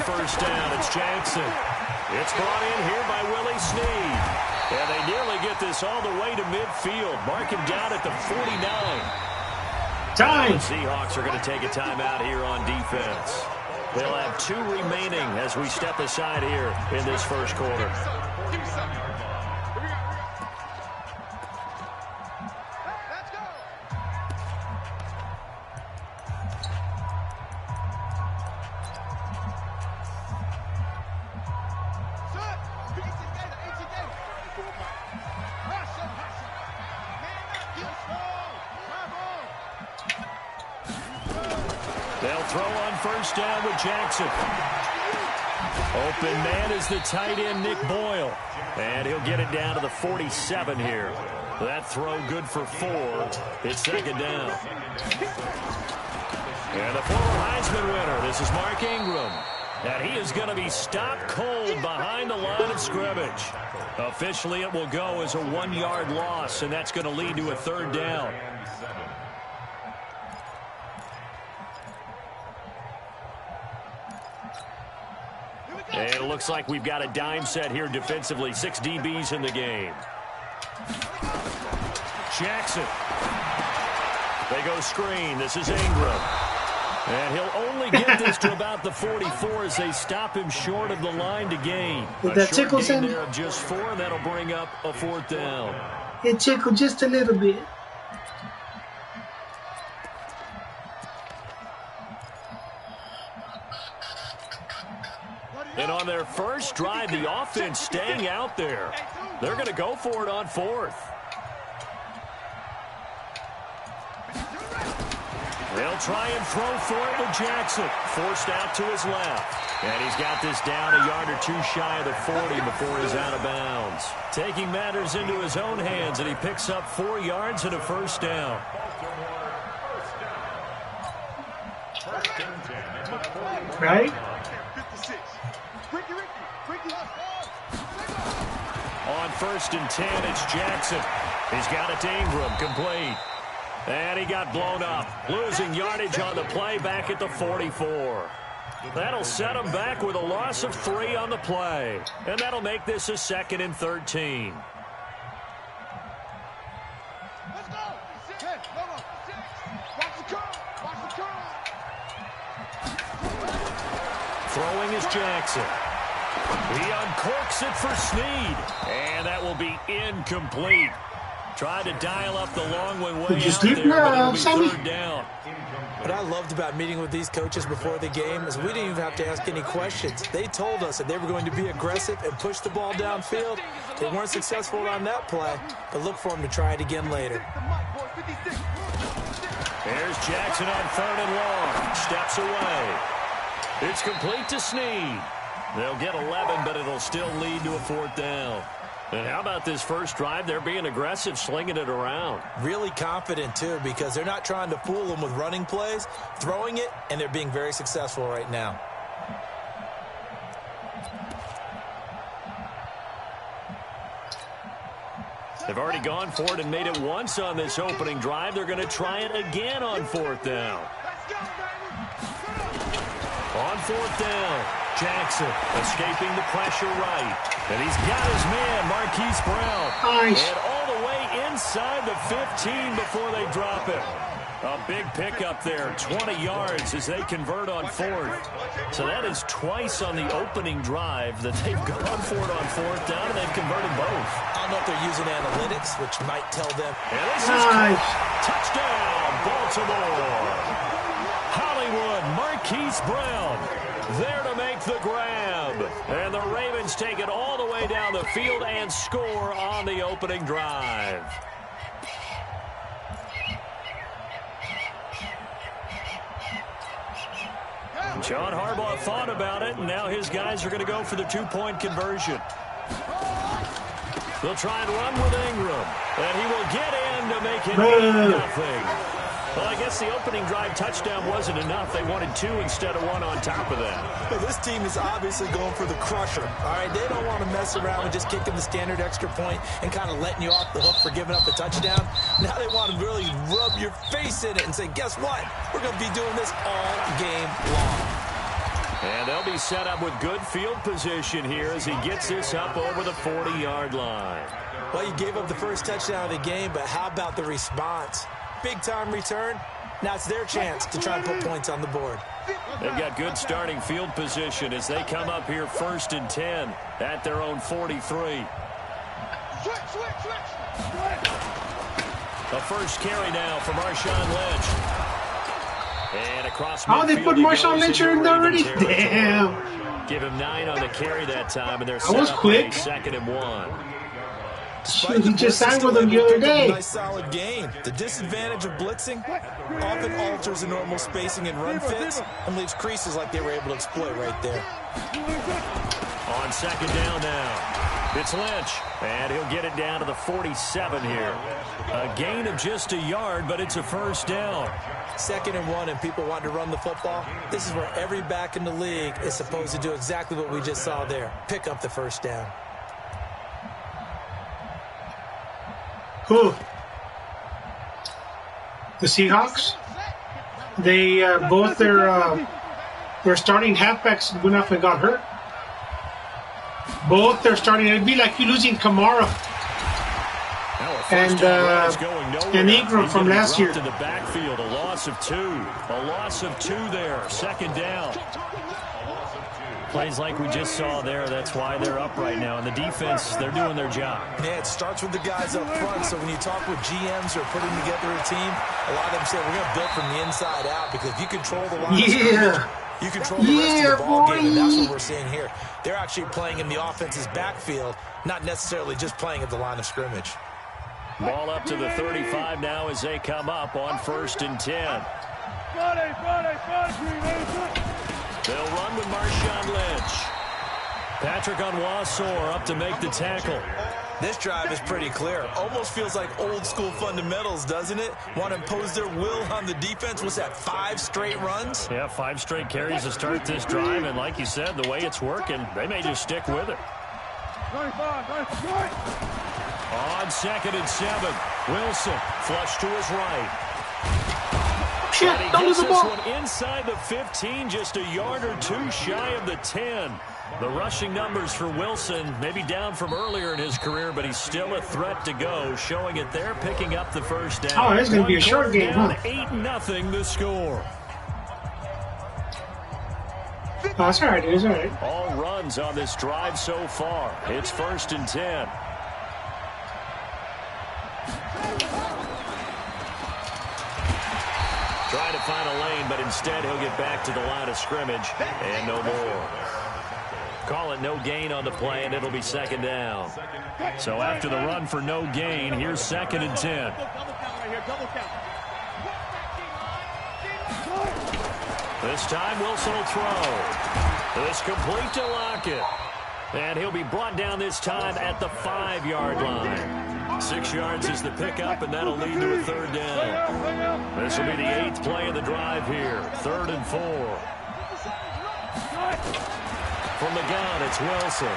first down. It's Jackson. It's brought in here by Willie Snead. And they nearly get this all the way to midfield. Mark him down at the 49. Time. The Seahawks are going to take a timeout here on defense. They'll have 2 remaining as we step aside here in this first quarter. They'll throw on first down with Jackson. Open man is the tight end, Nick Boyle. And he'll get it down to the 47 here. That throw good for 4. It's second down. And the former Heisman winner, this is Mark Ingram. And he is going to be stopped cold behind the line of scrimmage. Officially, it will go as a 1-yard loss, and that's going to lead to a third down. And it looks like we've got a dime set here defensively. 6 DBs in the game. Jackson. They go screen. This is Ingram. And he'll only get this to about the 44 as they stop him short of the line to gain. Did that tickle him? There of just 4, and that'll bring up a 4th down. It tickled just a little bit. And on their first drive, the offense staying out there. They're going to go for it on 4th. They'll try and throw for it with Jackson. Forced out to his left. And he's got this down a yard or 2 shy of the 40 before he's out of bounds. Taking matters into his own hands, and he picks up 4 yards and a first down. Right? On 1st and 10, it's Jackson. He's got it to Ingram, complete. And he got blown up. Losing yardage on the play back at the 44. That'll set him back with a loss of 3 on the play. And that'll make this a 2nd and 13. Throwing is Jackson. He uncorks it for Snead. And that will be incomplete. Tried to dial up the long one way out there, but it'll be third down. What I loved about meeting with these coaches before the game is we didn't even have to ask any questions. They told us that they were going to be aggressive and push the ball downfield. They weren't successful on that play, but look for them to try it again later. There's Jackson on 3rd and long. Steps away. It's complete to Snead. They'll get 11, but it'll still lead to a 4th down. And how about this first drive? They're being aggressive, slinging it around. Really confident, too, because they're not trying to fool them with running plays, throwing it, and they're being very successful right now. They've already gone for it and made it once on this opening drive. They're going to try it again on 4th down. On 4th down, Jackson escaping the pressure right. And he's got his man, Marquise Brown. Nice. And all the way inside the 15 before they drop it. A big pickup there, 20 yards as they convert on 4th. So that is twice on the opening drive that they've gone for it on 4th down, and they've converted both. I don't know if they're using analytics, which might tell them. And this is Nice. touchdown, Baltimore. Hollywood, Marquise Brown there to make the grab. And the Ravens take it all the way down the field and score on the opening drive. John Harbaugh thought about it, and now his guys are going to go for the 2-point conversion. They'll try and run with Ingram, and he will get in to make it 8-0. Well, I guess the opening drive touchdown wasn't enough. They wanted 2 instead of 1 on top of that. Well, this team is obviously going for the crusher. All right, they don't want to mess around with just kicking the standard extra point and kind of letting you off the hook for giving up the touchdown. Now they want to really rub your face in it and say, guess what? We're going to be doing this all game long. And they'll be set up with good field position here as he gets this up over the 40-yard line. Well, you gave up the first touchdown of the game, but how about the response? Big-time return. Now it's their chance to try and put points on the board. They've got good starting field position as they come up here 1st and 10 at their own 43. The first carry now for Marshawn Lynch. And across midfield. Oh, they put Marshawn Lynch in there already? Damn. Give him 9 on the carry that time, and they're That was set up quick. 2nd and 1. Shoot, he just signed with them the other day. Nice solid game. The disadvantage of blitzing often alters the normal spacing and run fits and leaves creases like they were able to exploit right there. On 2nd down now. It's Lynch, and he'll get it down to the 47 here. A gain of just a yard, but it's a 1st down. 2nd and 1, and people want to run the football. This is where every back in the league is supposed to do exactly what we just saw there. Pick up the 1st down. Who? The Seahawks? They both their starting halfbacks went off and got hurt. Both their starting. It'd be like you losing Kamara and Ingram from last year. In the backfield, a loss of 2. A loss of 2 there. 2nd down. Plays like we just saw there. That's why they're up right now. And the defense, they're doing their job. Yeah, it starts with the guys up front. So when you talk with GMs who are putting together a team, a lot of them say we're going to build from the inside out because if you control the line of scrimmage, you control the rest of the ball game, and that's what we're seeing here. They're actually playing in the offense's backfield, not necessarily just playing at the line of scrimmage. Ball up to the 35 now as they come up on 1st and 10. They'll run with Marshawn Lynch. Patrick Onwuasor up to make the tackle. This drive is pretty clear. Almost feels like old school fundamentals, doesn't it? Want to impose their will on the defense. What's that, 5 straight runs? Yeah, 5 straight carries to start this drive. And like you said, the way it's working, they may just stick with it. On 2nd and 7, Wilson flush to his right. Shit, And he don't gets lose the this ball. one inside the 15, just a yard or 2 shy of the 10. The rushing numbers for Wilson, maybe down from earlier in his career, but he's still a threat to go, showing it there, picking up the 1st down. Oh, it's going to be a short game, huh? 8-0 the score. Oh, that's all right. It's all right. All runs on this drive so far. It's 1st and 10. Trying to find a lane, but instead he'll get back to the line of scrimmage and no more. Call it no gain on the play, and it'll be 2nd down. So after the run for no gain, here's 2nd and 10. This time Wilson will throw. This complete to Lockett. And he'll be brought down this time at the 5-yard line. 6 yards is the pickup, and that'll lead to a 3rd down. This will be the 8th play of the drive here. 3rd and 4. From the gun, it's Wilson.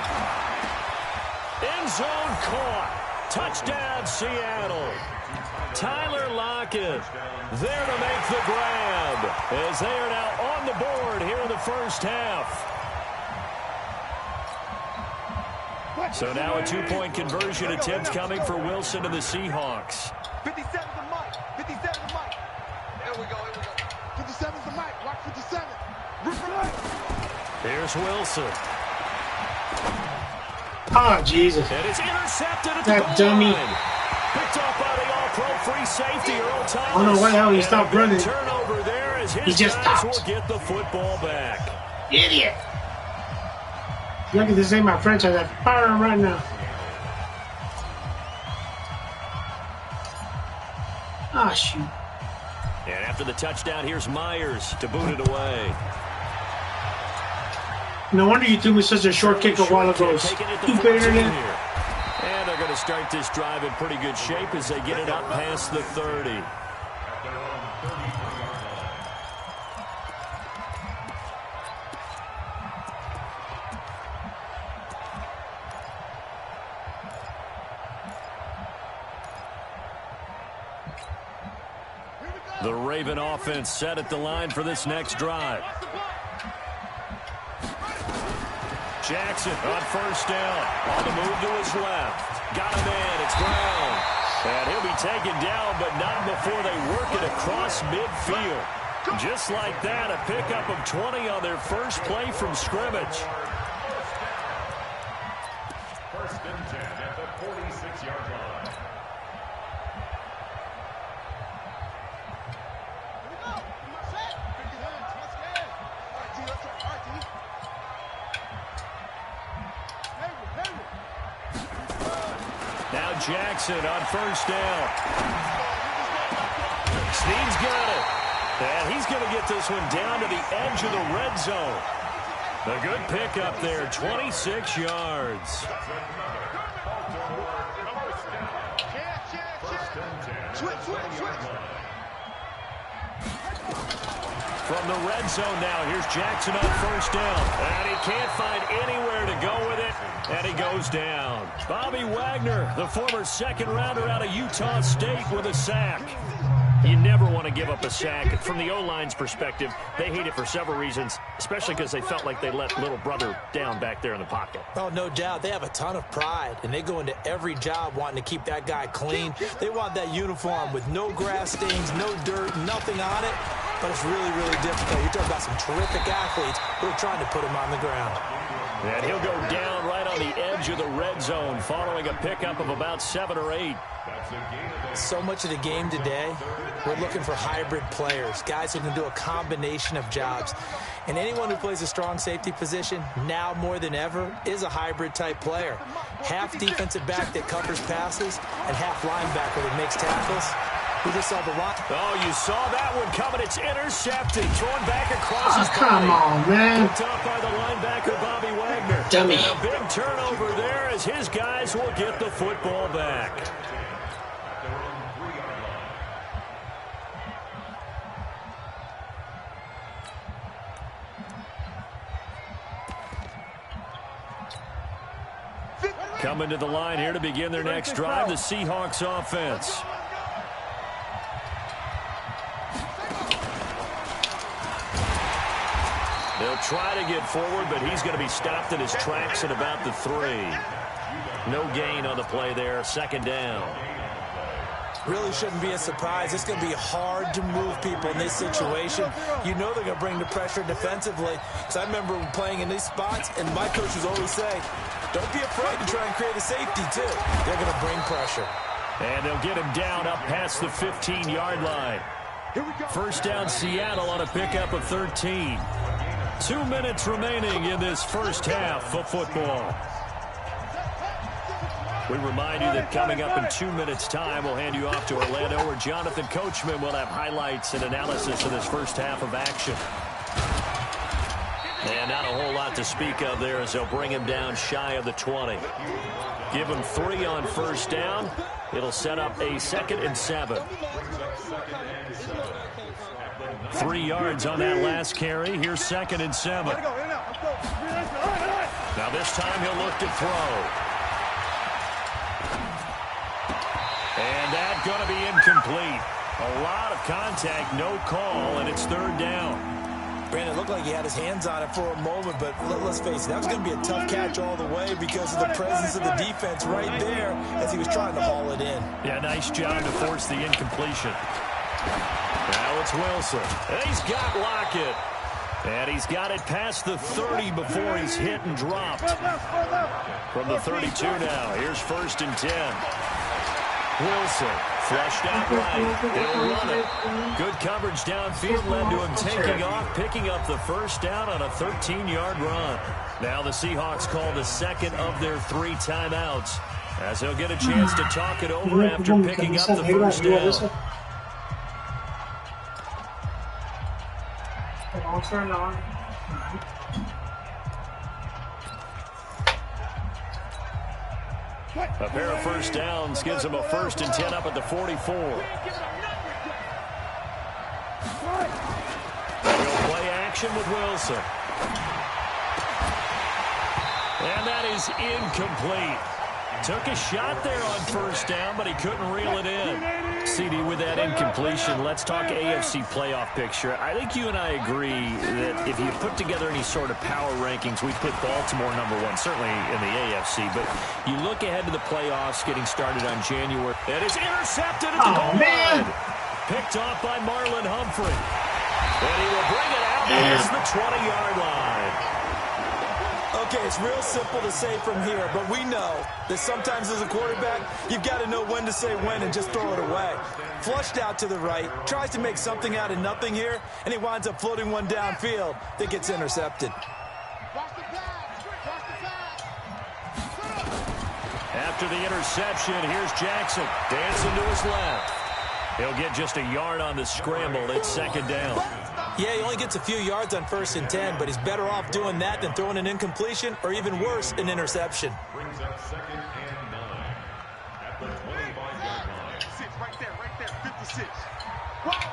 End zone caught. Touchdown, Seattle. Tyler Lockett there to make the grab as they are now on the board here in the 1st half. So now a 2-point conversion attempt coming for Wilson and the Seahawks. 57 to Mike. 57 to Mike. Here we go. 57 to Mike. Watch 57. Here's Wilson. Oh, Jesus. And it's intercepted at That the goal dummy. line. Picked off by the all-pro free safety, Earl Thomas. I don't know why the hell he stopped running. Turnover there as his He just guys stopped. will get the football back. Idiot. Look at this ain't my French. I got fire him right now. Ah, shoot. And after the touchdown, here's Myers to boot it away. No wonder you threw me such a short kick a while ago. Taking it to Stupid 14 internet. here. And they're going to start this drive in pretty good shape as they get it up past the 30. The Raven offense set at the line for this next drive. Jackson on first down. On the move to his left. Got him in. It's Brown. And he'll be taken down, but not before they work it across midfield. Just like that, a pickup of 20 on their first play from scrimmage. First and 10 at the 46-yard line. Now Jackson on first down. Snead's got it. And he's going to get this one down to the edge of the red zone. A good pickup there, 26 yards. From the red zone now, here's Jackson on first down. And he can't find anywhere to go with it, and he goes down. Bobby Wagner, the former second-rounder out of Utah State, with a sack. You never want to give up a sack. From the O-line's perspective, they hate it for several reasons, especially because they felt like they let little brother down back there in the pocket. Oh, no doubt. They have a ton of pride, and they go into every job wanting to keep that guy clean. They want that uniform with no grass stains, no dirt, nothing on it. But it's really, really difficult. You're talking about some terrific athletes who are trying to put him on the ground. And he'll go down right on the edge of the red zone following a pickup of about 7 or 8. So much of the game today, we're looking for hybrid players, guys who can do a combination of jobs. And anyone who plays a strong safety position, now more than ever, is a hybrid-type player. Half defensive back that covers passes and half linebacker that makes tackles. We just saw the line. Oh, you saw that one coming. It's intercepted. Thrown back across his body. Come on, man. Picked up by the linebacker, Bobby Wagner. Dummy. And a big turnover there as his guys will get the football back. Coming to the line here to begin their next drive, the Seahawks offense. They'll try to get forward, but he's going to be stopped in his tracks at about the 3. No gain on the play there, second down. Really shouldn't be a surprise. It's going to be hard to move people in this situation. You know they're going to bring the pressure defensively. Because I remember playing in these spots, and my coaches always say, don't be afraid to try and create a safety, too. They're going to bring pressure. And they'll get him down up past the 15-yard line. First down, Seattle on a pickup of 13. 2 minutes remaining in this first half of football. We remind you that coming up in 2 minutes' time, we'll hand you off to Orlando, where Jonathan Coachman will have highlights and analysis of this first half of action. And not a whole lot to speak of there as they'll bring him down shy of the 20. Give him 3 on first down. It'll set up a 2nd and 7. 3 yards on that last carry. Here's 2nd and 7. Now this time he'll look to throw. And that's going to be incomplete. A lot of contact, no call, and it's 3rd down. Brandon, it looked like he had his hands on it for a moment, but let's face it, that was going to be a tough catch all the way because of the presence of the defense right there as he was trying to haul it in. Yeah, nice job to force the incompletion. Now it's Wilson. And he's got Lockett. And he's got it past the 30 before he's hit and dropped. From the 32 now, here's 1st and 10. Wilson flushed out right. He'll run it. Good coverage downfield led to him taking off, picking up the first down on a 13-yard run. Now the Seahawks call the 2nd of their 3 timeouts as he'll get a chance to talk it over after picking up the first down. A pair of first downs gives him a 1st and 10 up at the 44. They'll play action with Took a shot there on first down, but he couldn't reel it in. CD, with that incompletion, let's talk AFC playoff picture. I think you and I agree that if you put together any sort of power rankings, we put Baltimore #1, certainly in the AFC. But you look ahead to the playoffs getting started on January. And it's intercepted at the goal line. Picked off by Marlon Humphrey. And he will bring it out past the 20-yard line. Okay, it's real simple to say from here, but we know that sometimes as a quarterback, you've got to know when to say when and just throw it away. Flushed out to the right, tries to make something out of nothing here, and he winds up floating one downfield that gets intercepted. After the interception, here's Jackson dancing to his left. He'll get just a yard on the scramble. It's second down. Yeah, he only gets a few yards on 1st and 10, but he's better off doing that than throwing an incompletion or even worse, an interception. Brings up 2nd and 9 at the 25-yard line. 56, right there, 56. Wild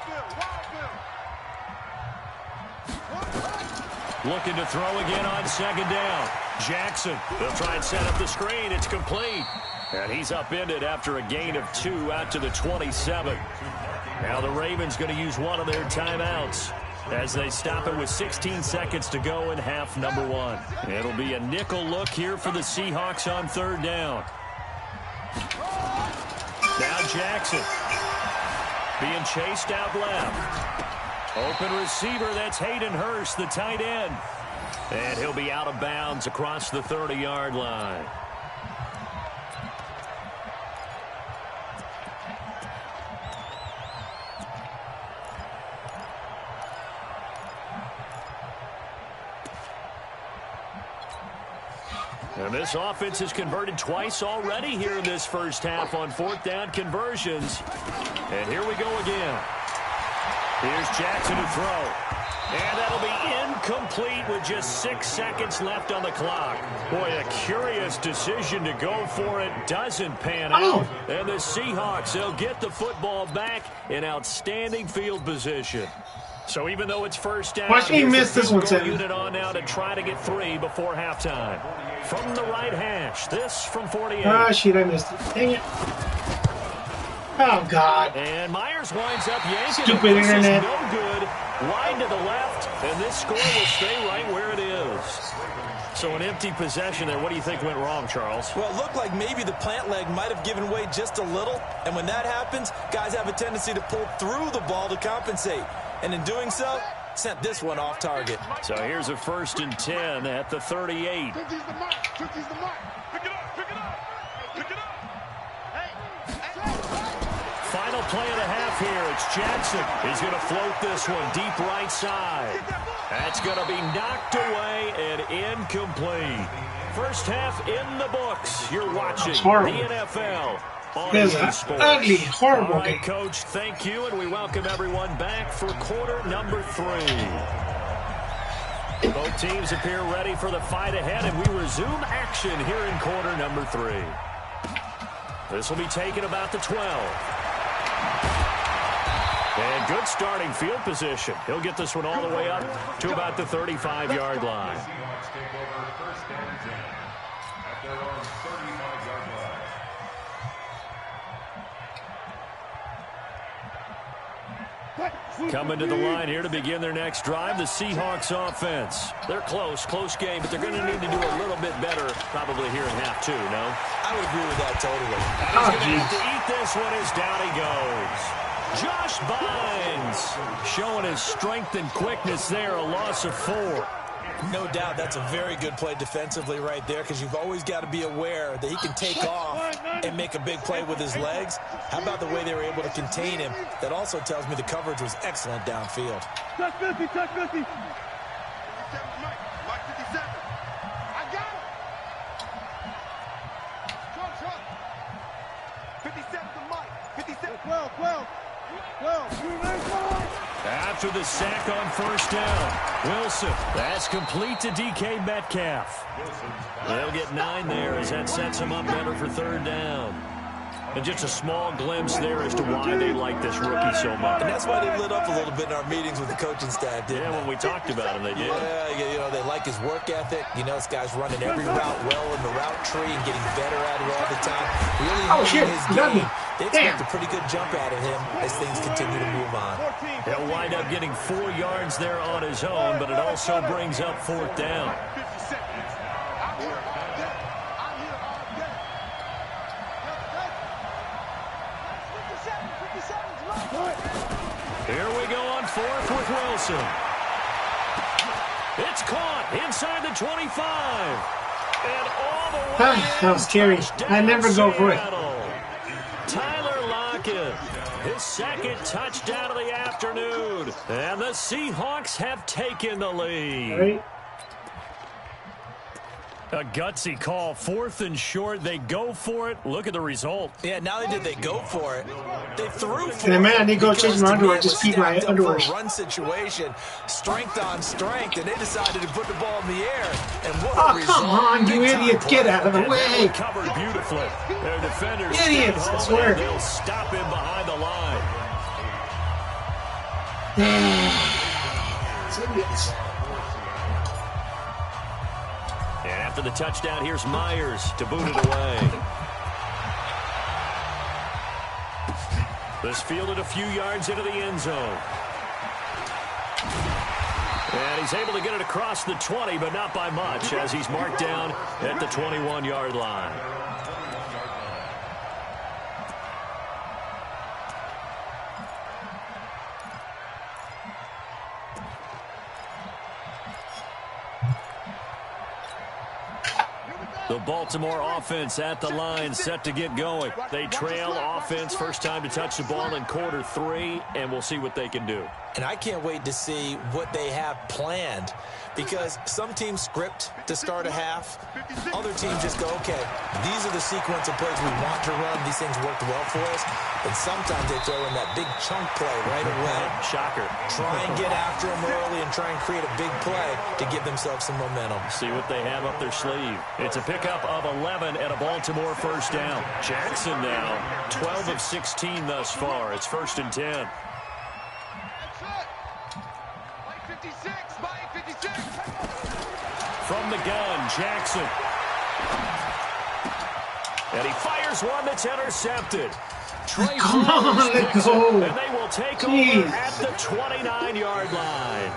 Bill. Looking to throw again on second down. Jackson, they'll try and set up the screen. It's complete. And he's upended after a gain of 2 out to the 27. Now the Ravens going to use one of their timeouts as they stop it with 16 seconds to go in half number 1. It'll be a nickel look here for the Seahawks on 3rd down. Now Jackson being chased out left. Open receiver, that's Hayden Hurst, the tight end. And he'll be out of bounds across the 30-yard line. And this offense has converted twice already here in this first half on 4th down conversions. And here we go again. Here's Jackson to throw. And that'll be incomplete with just 6 seconds left on the clock. Boy, a curious decision to go for it. Doesn't pan out. And the Seahawks, they'll get the football back in outstanding field position. So even though it's first down, watch me miss this one, Tim. Unit on now to try to get 3 before halftime. From the right hash, this from 48. Ah, shit, I missed it. Dang it. Oh, God. And Myers winds up yanking. Stupid internet. No good. Wide to the left, and this score will stay right where it is. So an empty possession there. What do you think went wrong, Charles? Well, it looked like maybe the plant leg might have given way just a little, and when that happens, guys have a tendency to pull through the ball to compensate. And in doing so, sent this one off target. So here's a 1st and 10 at the 38. Pick it up. Final play of the half here. It's Jackson. He's going to float this one deep right side. That's going to be knocked away and incomplete. First half in the books. You're watching the NFL. This is an ugly, horrible All right, game. Coach, thank you, and we welcome everyone back for quarter number 3. Both teams appear ready for the fight ahead, and we resume action here in quarter number 3. This will be taken about the 12. And good starting field position. He'll get this one all the way up to about the 35-yard line. Seahawks take over 1st and 10 at their own 35-yard line. Coming to the line here to begin their next drive, the Seahawks offense. They're close game, but they're going to need to do a little bit better probably here in half 2, no? I would agree with that totally. He's going to have to eat this one as down he goes. Josh Bynes showing his strength and quickness there, a loss of 4. No doubt that's a very good play defensively right there, because you've always got to be aware that he can take off and make a big play with his legs. How about the way they were able to contain him? That also tells me the coverage was excellent downfield. Touch 50. 57 Mike. Mike 57. I got him. 57 to Mike. 57. 12. After the sack on first down, Wilson, that's complete to DK Metcalf. They'll get 9 there as that sets him up better for 3rd down. And just a small glimpse there as to why they like this rookie so much. And that's why they lit up a little bit in our meetings with the coaching staff, didn't they? When we talked about him, they did. Yeah, you know, they like his work ethic. You know, this guy's running every route well in the route tree and getting better at it all the time. Really honing his game. They expect a pretty good jump out of him as things continue to move on. He'll wind up getting 4 yards there on his own, but it also brings up 4th down. Here we go on 4th with Wilson. It's caught inside the 25. And all the way That was scary. I never go for it. Tyler Lockett, his second touchdown of the afternoon. And the Seahawks have taken the lead. Right. A gutsy call, 4th and short. They go for it. Look at the result. Yeah, not only did they go for it, they threw for it. And man, I need to go change my underwear. Just keep my underwear. Run situation, strength on strength, and they decided to put the ball in the air. And what Oh, a result. come on, you idiots. Get out of the way. Covered beautifully. Their defenders Idiots, I swear. they'll stop him behind the line. It's idiots. And after the touchdown, here's Myers to boot it away. This fielded a few yards into the end zone. And he's able to get it across the 20, but not by much, as he's marked down at the 21-yard line. The Baltimore offense at the line, set to get going. They trail offense, first time to touch the ball in quarter 3, and we'll see what they can do. And I can't wait to see what they have planned, because some teams script to start a half. Other teams just go, okay, these are the sequence of plays we want to run. These things worked well for us. And sometimes they throw in that big chunk play right away. Shocker. Try and get after them early and try and create a big play to give themselves some momentum. See what they have up their sleeve. It's a pickup of 11 and a Baltimore first down. Jackson now, 12 of 16 thus far. It's 1st and 10. From the gun, Jackson. And he fires one that's intercepted. Come on, let's go. And they will take over at the 29-yard line.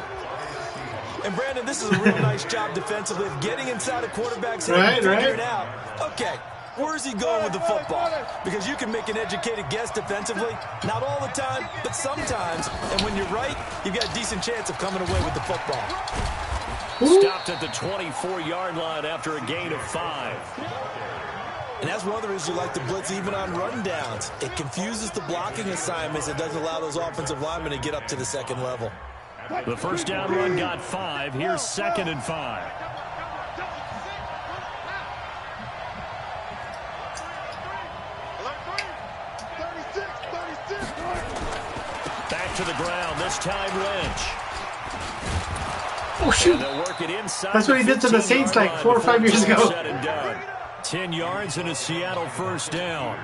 And, Brandon, this is a real nice job defensively of getting inside a quarterback's head and figuring out, okay, where's he going with the football? Because you can make an educated guess defensively. Not all the time, but sometimes. And when you're right, you've got a decent chance of coming away with the football. Stopped at the 24-yard line after a gain of 5. And that's one of the reasons you like to blitz even on rundowns. It confuses the blocking assignments. It doesn't allow those offensive linemen to get up to the second level. The first down run got 5. Here's 2nd and 5. Back to the ground, this time Lynch. Oh, shoot. That's what he did to the Saints like 4 or 5 years ago. 10 yards and a Seattle first down.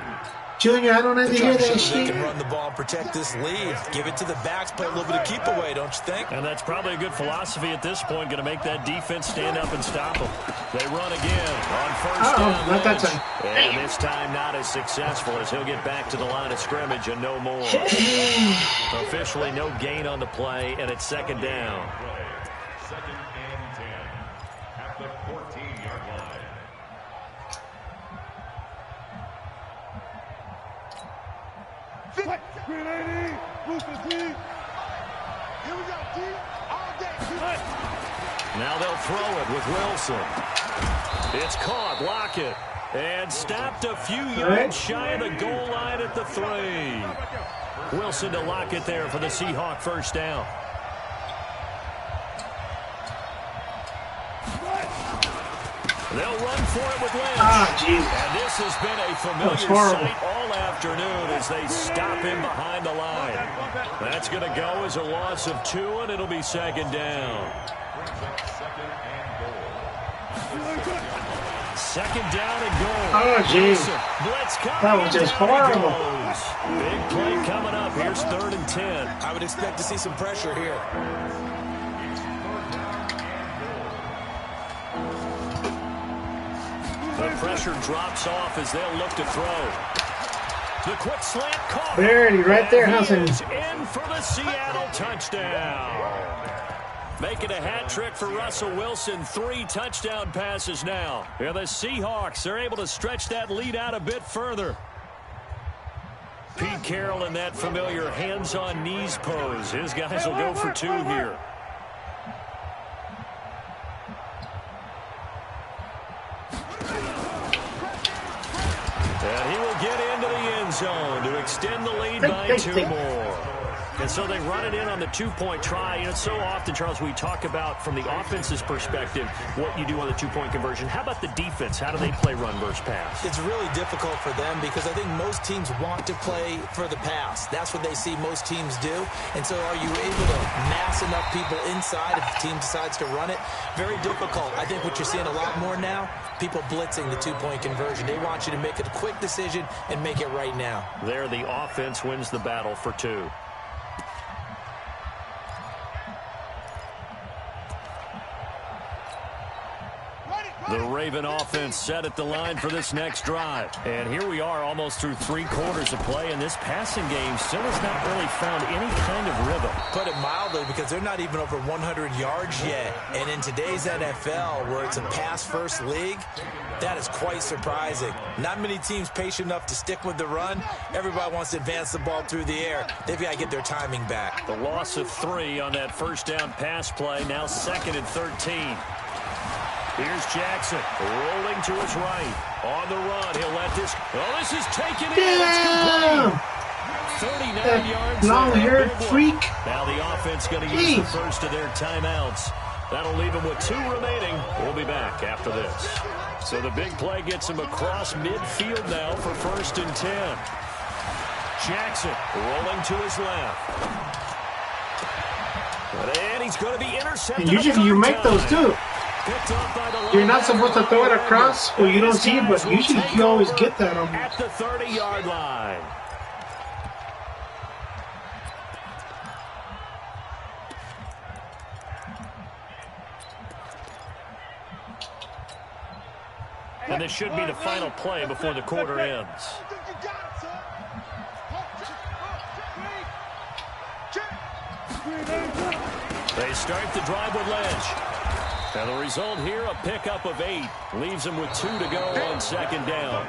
Junior, I don't have to hear that shit. They can run the ball and protect this lead. Give it to the backs, play a little bit of keep away, don't you think? And that's probably a good philosophy at this point, going to make that defense stand up and stop them. They run again on first down. Not that time. And this time not as successful as he'll get back to the line of scrimmage and no more. Officially no gain on the play, and it's 2nd down. 2nd and 10 at the 14-yard line. Now they'll throw it with Wilson. It's caught, Lockett. And stopped a few yards shy of the goal line at the 3. Wilson to Lockett there for the Seahawk first down. They'll run for it with Lynch. And this has been a familiar sight all afternoon as they stop him behind the line. That's going to go as a loss of 2, and it'll be 2nd down. second down and goal. Oh, jeez. That was just horrible. Big play coming up. Here's 3rd and 10. I would expect to see some pressure here. The pressure drops off as they'll look to throw. The quick slant caught. There, right there, Hudson. He is in for the Seattle touchdown. Making a hat trick for Russell Wilson. 3 touchdown passes now. And the Seahawks are able to stretch that lead out a bit further. Pete Carroll in that familiar hands-on knees pose. His guys will go for 2 here. And he will get into the end zone to extend the lead by 2 more. And so they run it in on the 2-point try. You know, so often, Charles, we talk about from the offense's perspective what you do on the 2-point conversion. How about the defense? How do they play run versus pass? It's really difficult for them because I think most teams want to play for the pass. That's what they see most teams do. And so are you able to mass enough people inside if the team decides to run it? Very difficult. I think what you're seeing a lot more now, people blitzing the 2-point conversion. They want you to make a quick decision and make it right now. There, the offense wins the battle for 2. The Raven offense set at the line for this next drive. And here we are almost through 3 quarters of play, and this passing game still has not really found any kind of rhythm. Put it mildly, because they're not even over 100 yards yet. And in today's NFL, where it's a pass-first league, that is quite surprising. Not many teams patient enough to stick with the run. Everybody wants to advance the ball through the air. They've got to get their timing back. The loss of 3 on that first down pass play, now 2nd and 13. Here's Jackson, rolling to his right. On the run, he'll let this... Oh, this is taken in. It's complete. 39 yards. Long-haired freak. Now the offense going to use the first of their timeouts. That'll leave them with 2 remaining. We'll be back after this. So the big play gets him across midfield now for 1st and 10. Jackson rolling to his left. And he's going to be intercepted. And usually you make those too. You're not supposed to throw it across, or you don't see it, but usually you always get that on at the 30-yard line. And this should be the final play before the quarter ends. They start the drive with Lynch. And the result here, a pickup of 8. Leaves them with 2 to go on 2nd down.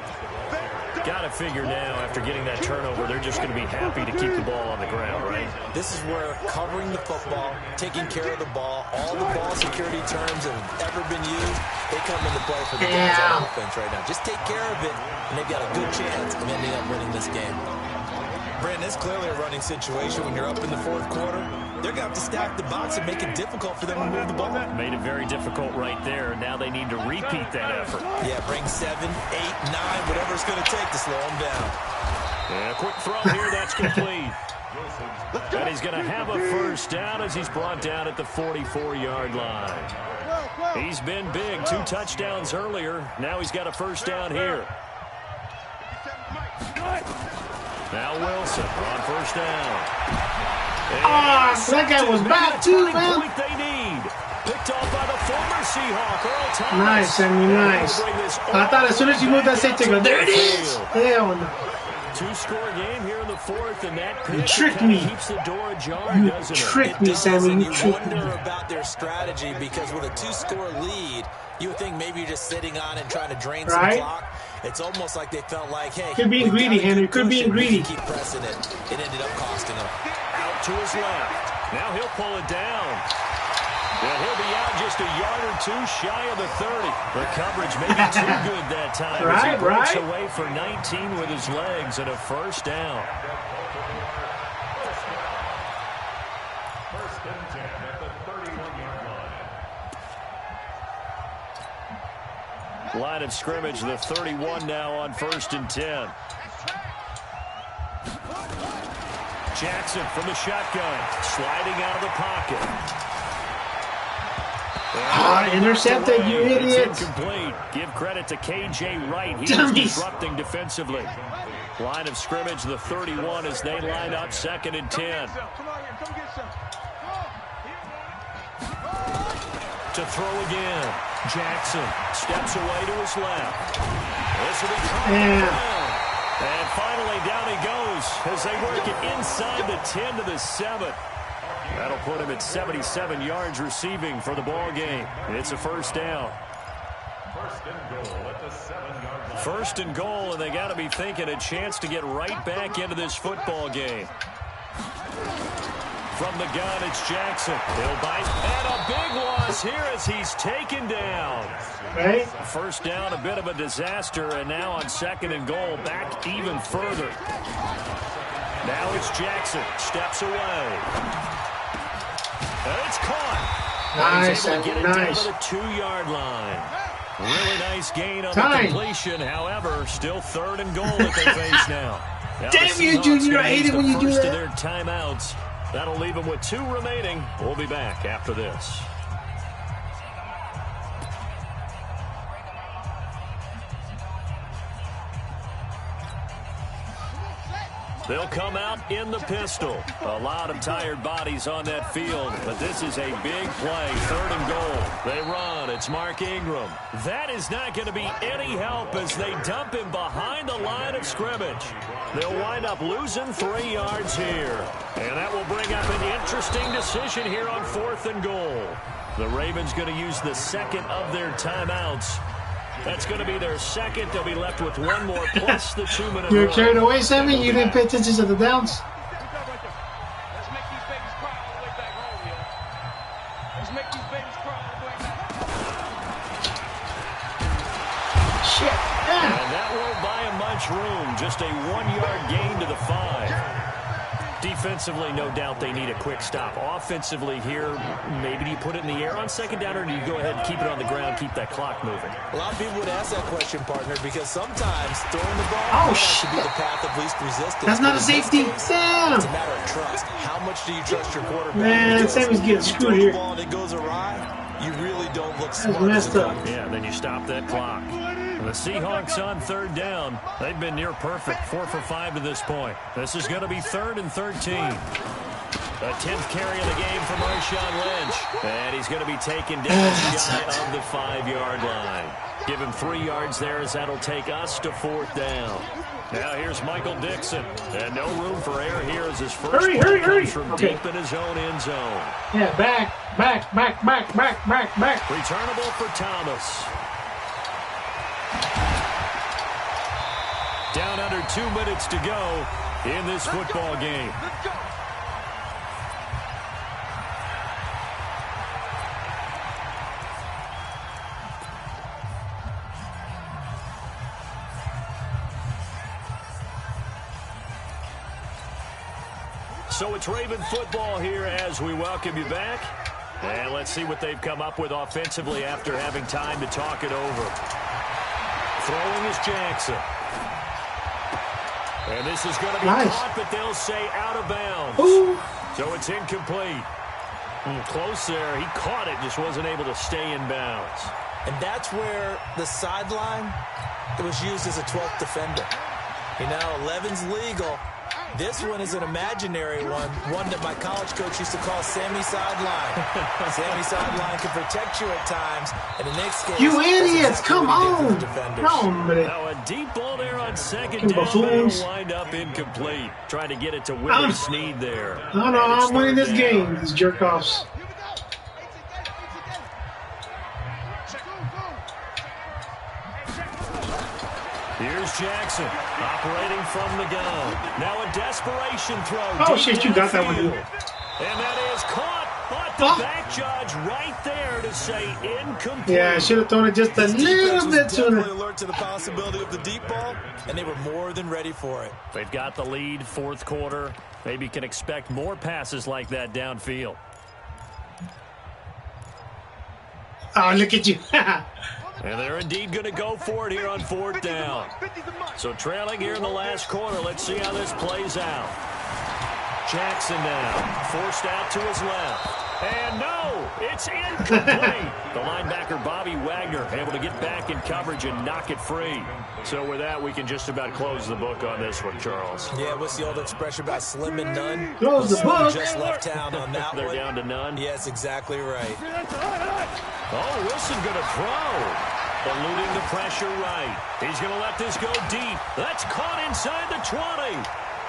Got to figure now, after getting that turnover, they're just going to be happy to keep the ball on the ground, right? This is where covering the football, taking care of the ball, all the ball security terms that have ever been used, they come into play for the guys on offense right now. Just take care of it, and they've got a good chance of ending up winning this game. Brandon, it's clearly a running situation when you're up in the 4th quarter. They're going to have to stack the box and make it difficult for them to move the ball. Made it very difficult right there. Now they need to repeat that effort. Yeah, bring 7, 8, 9, whatever it's going to take to slow them down. And a quick throw here, that's complete. And he's going to have a first down as he's brought down at the 44-yard line. He's been big, 2 touchdowns earlier. Now he's got a first down here. Now Wilson on first down. That guy was back too, man. They need. Picked off by the former Seahawk, Earl Thomas. Nice, Sammy, nice. I thought as soon as you moved that safety, go, there it is. Hell no. 2-score game here in the 4th, and that you tricked me. Keeps the door ajar, you doesn't tricked it? me, Sammy. You tricked me. You wonder about their strategy, because with a 2-score lead, you would think maybe you're just sitting on it and trying to drain some clock. It's almost like they felt like, hey, could be greedy, Henry. Could be greedy. Keep pressing it. It ended up costing them. Out to his left. Now he'll pull it down. And he'll be out just a yard or 2 shy of the 30. The coverage may be too good that time as he breaks away for 19 with his legs and a first down. First and 10 at the 31-yard line. Line of scrimmage, the 31 now on 1st and 10. Jackson from the shotgun, sliding out of the pocket. Intercepted, you idiots. Incomplete. Give credit to K.J. Wright. He was Dummies. disrupting defensively. Line of scrimmage, the 31 as they line up 2nd and 10. Come on here, come get some. To throw again. Jackson steps away to his left. This will be down. And finally down he goes as they work it inside the 10 to the 7. That'll put him at 77 yards receiving for the ball game. It's a first down. First and goal at the 7-yard line. First and goal, and they got to be thinking a chance to get right back into this football game. From the gun, it's Jackson. He'll bite. And a big loss here as he's taken down. Right? First down, a bit of a disaster, and now on 2nd and goal, back even further. Now it's Jackson. Steps away. And it's caught. Nice, He's able to get it nice. down to the 2-yard line. Really nice gain on Time. the completion. However, still 3rd and goal that they face now. Damn the you, Seahawks Junior. I gonna hate use it when the you do first of that. their timeouts. That'll leave them with 2 remaining. We'll be back after this. They'll come out in the pistol. A lot of tired bodies on that field, but this is a big play. 3rd and goal. They run. It's Mark Ingram. That is not going to be any help as they dump him behind the line of scrimmage. They'll wind up losing 3 yards here. And that will bring up an interesting decision here on 4th and goal. The Ravens going to use the 2nd of their timeouts. That's going to be their 2nd. They'll be left with 1 more plus the 2-minute You're warning. carried away, Sammy. You didn't pay attention to the downs. Let's make these babies cry all the way back home, yo. Let's make these babies cry all the way back home. Shit. And that won't buy him much room. Just a 1-yard gain to the 5. Defensively, no doubt they need a quick stop. Offensively here, maybe do you put it in the air on 2nd down, or do you go ahead and keep it on the ground, keep that clock moving? A lot of people would ask that question, partner, because sometimes throwing the ball should be the path of least resistance. That's not a safety. Damn. It's a matter of trust. How much do you trust your quarterback? Man, Because Sammy's getting if you screwed throw here. the ball and it goes awry, you really don't look That's smart. messed up. Yeah, then you stop that clock. And the Seahawks on 3rd down. They've been near perfect, 4 for 5 to this point. This is going to be 3rd and 13. A 10th carry of the game for Marshawn Lynch. And he's going to be taken down shy of the 5-yard line. Give him 3 yards there as that'll take us to 4th down. Now here's Michael Dixon. And no room for error here as his first Hurry, one hurry, hurry. comes from Okay. deep in his own end zone. Yeah, back. Returnable for Thomas. Down under 2 minutes to go in this football game. Let's go. So it's Raven football here as we welcome you back. And let's see what they've come up with offensively after having time to talk it over. Throwing is Jackson. And this is going to be caught, but they'll say out of bounds. Ooh. So it's incomplete. Close there. He caught it, just wasn't able to stay in bounds. And that's where the sideline, it was used as a 12th defender. You know, 11's legal. This one is an imaginary one that my college coach used to call Sammy Sideline. Sammy Sideline can protect you at times, and in this case, You idiots, come on. No, Now a deep ball there on 2nd You down, but buffoons. it'll wind up incomplete. Trying to get it to Willie Snead there. No, And it's I'm winning 3rd this down. game. These jerk-offs. Here's Jackson operating from the gun. Now a desperation throw. Oh, deep shit, you got that one, downfield. dude. And that is caught. But the back judge right there to say incomplete. Yeah, I should have thrown it just a This defense little was bit definitely sooner. alert to the possibility of the deep ball, and they were more than ready for it. They've got the lead, 4th quarter. Maybe can expect more passes like that downfield. Oh, look at you. And they're indeed going to go for it here on 4th down. So trailing here in the last quarter. Let's see how this plays out. Jackson now, forced out to his left. And no! It's incomplete. The linebacker, Bobby Wagner, able to get back in coverage and knock it free. So with that, we can just about close the book on this one, Charles. Yeah, what's the old expression about slim and none? Close the book. Just left town on that They're one. down to none. Yes, exactly right. Oh, Wilson going to throw. Eluding the pressure right. He's going to let this go deep. That's caught inside the 20.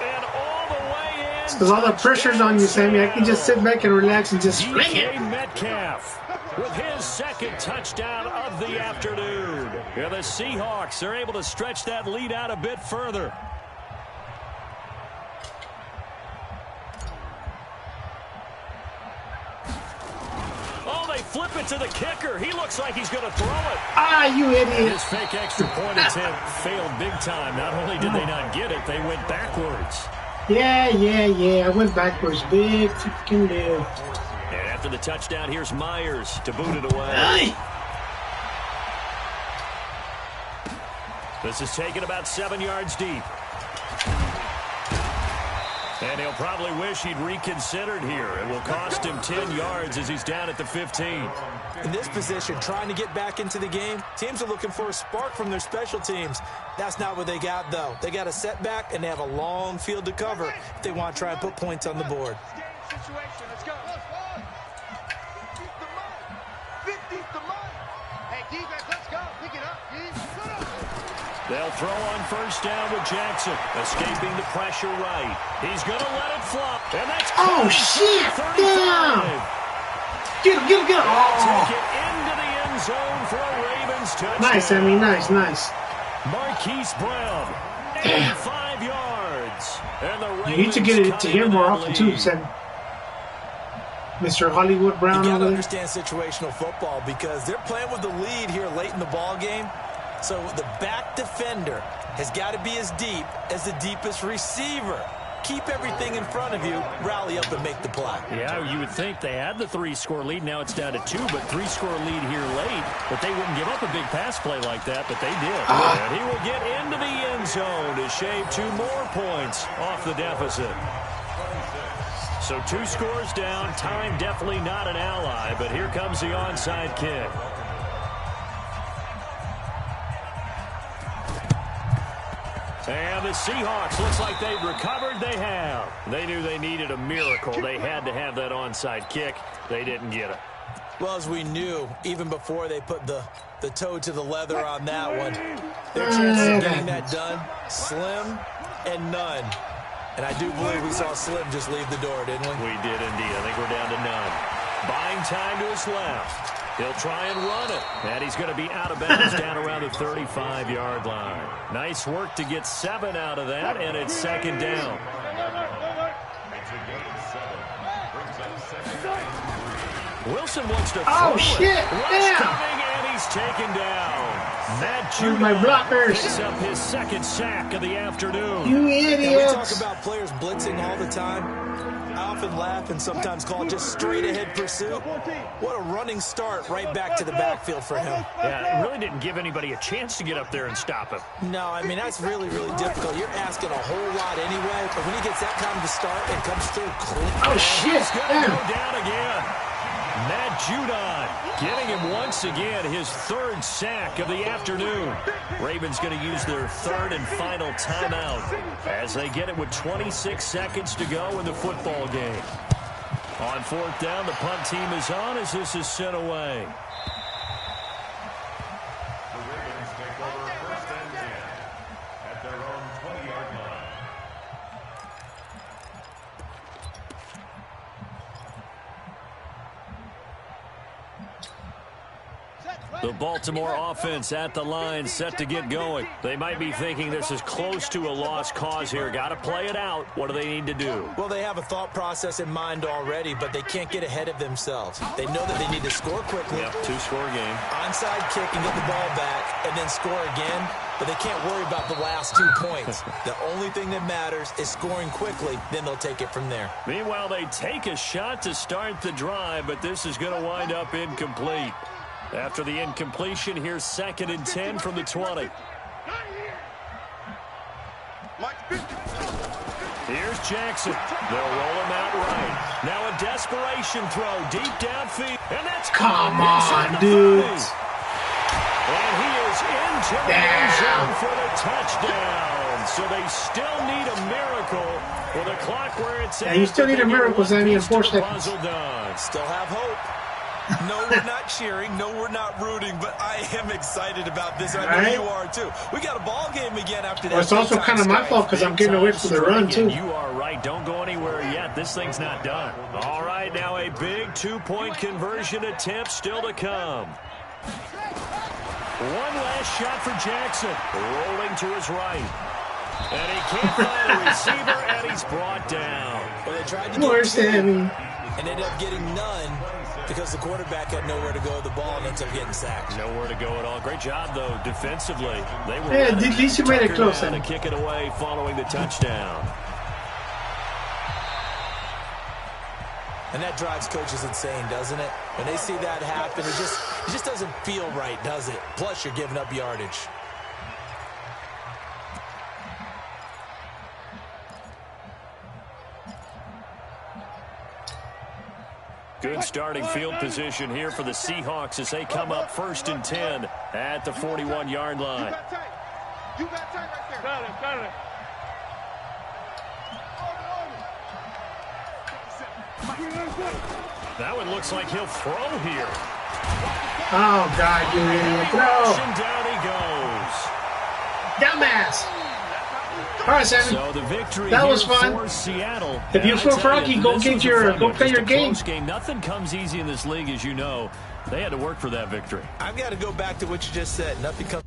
And all the way in. Because all the pressure's on you, Sammy. I can just sit back and relax and just fling it. Metcalf with his second touchdown of the afternoon. And the Seahawks are able to stretch that lead out a bit further. Oh, they flip it to the kicker. He looks like he's going to throw it. Ah, you idiot. His fake extra point attempt failed big time. Not only did they not get it, they went backwards. Yeah. I went backwards. Big freaking deal. And after the touchdown, here's Myers to boot it away. Hey. This is taken about 7 yards deep. And he'll probably wish he'd reconsidered here. It will cost him 10 yards as he's down at the 15. In this position, trying to get back into the game, teams are looking for a spark from their special teams. That's not what they got, though. They got a setback, and they have a long field to cover if they want to try and put points on the board. Let's go. 50's the money. Hey, defense, let's go. Pick it up, They'll throw on first down with Jackson. Escaping the pressure right. He's going to let it flop. And that's Oh, shit. Damn. Get him. Take Oh. it into the end zone for a Ravens touchdown. Nice, Sammy. Nice. Marquise Brown, 85 yards. And the Ravens You need to get it to him more often, too, Sammy. Mr. Hollywood Brown You got over to there. understand situational football because they're playing with the lead here late in the ball game. So the back defender has got to be as deep as the deepest receiver. Keep everything in front of you, rally up and make the play. Yeah, you would think they had the 3-score lead. Now it's down to 2, but 3-score lead here late. But they wouldn't give up a big pass play like that, but they did. And he will get into the end zone to shave 2 more points off the deficit. So 2 scores down. Time definitely not an ally, but here comes the onside kick. And the Seahawks, looks like they've recovered. They have. They knew they needed a miracle. They had to have that onside kick. They didn't get it. Well, as we knew, even before they put the toe to the leather on that one, their chances of getting that done, slim and none. And I do believe we saw Slim just leave the door, didn't we? We did indeed. I think we're down to none. Buying time to his left. He'll try and run it. And he's going to be out of bounds down around the 35-yard line. Nice work to get 7 out of that, and it's second down. Wilson wants to throw Oh, shit. Rush Damn. coming, and he's taken down. Matt Where's my Judon blockers? picks up his second sack of the afternoon. You And we idiots. talk about players blitzing all the time. I often laugh and sometimes call it just straight-ahead pursuit. What a running start right back to the backfield for him. Yeah, it really didn't give anybody a chance to get up there and stop him. No, I mean, that's really, really difficult. You're asking a whole lot anyway, but when he gets that kind of a start and comes through clean. Oh, shit. He's going to Damn. go down again. Matt Judon getting him once again his 3rd sack of the afternoon. Ravens going to use their 3rd and final timeout as they get it with 26 seconds to go in the football game. On 4th down, the punt team is on as this is sent away. The Ravens take over 1st and 10 at their own 20-yard line. The Baltimore offense at the line, set to get going. They might be thinking this is close to a lost cause here. Got to play it out. What do they need to do? Well, they have a thought process in mind already, but they can't get ahead of themselves. They know that they need to score quickly. Yep, 2-score game. Onside kick and get the ball back and then score again, but they can't worry about the last 2 points. The only thing that matters is scoring quickly, then they'll take it from there. Meanwhile, they take a shot to start the drive, but this is going to wind up incomplete. After the incompletion, here's 2nd and 10 from the 20. Here's Jackson. They'll roll him out right. Now a desperation throw deep downfield. And that's Come on, dude. And he is into the end zone for the touchdown. So they still need a miracle with a clock where it's yeah, you still need a miracle, Sammy, in 4 seconds. Still have hope. No, we're not cheering. No, we're not rooting. But I am excited about this. I know you are, too. We got a ball game again after that. Well, it's also kind of my fault because I'm getting away from the run, too. You are right. Don't go anywhere yet. This thing's not done. All right, now a big 2-point conversion attempt still to come. One last shot for Jackson. Rolling to his right. And he can't find a receiver, and he's brought down. Well, they tried to Poor get Sammy. and ended up getting none because the quarterback had nowhere to go with the ball and ends up getting sacked. Nowhere to go at all. Great job, though, defensively. They were at least you made it close. to kick it away following the touchdown. And that drives coaches insane, doesn't it? When they see that happen, it just doesn't feel right, does it? Plus, you're giving up yardage. Good starting field position here for the Seahawks as they come up 1st and 10 at the 41-yard line. You got tight right there. Got it. That one looks like he'll throw here. Oh, God, you idiot. Throw. And down he goes. Dumbass. All right, Sammy. So the victory that was here fun. for Seattle. If you feel froggy, go this play your game. Nothing comes easy in this league, as you know. They had to work for that victory. I've got to go back to what you just said. Nothing comes.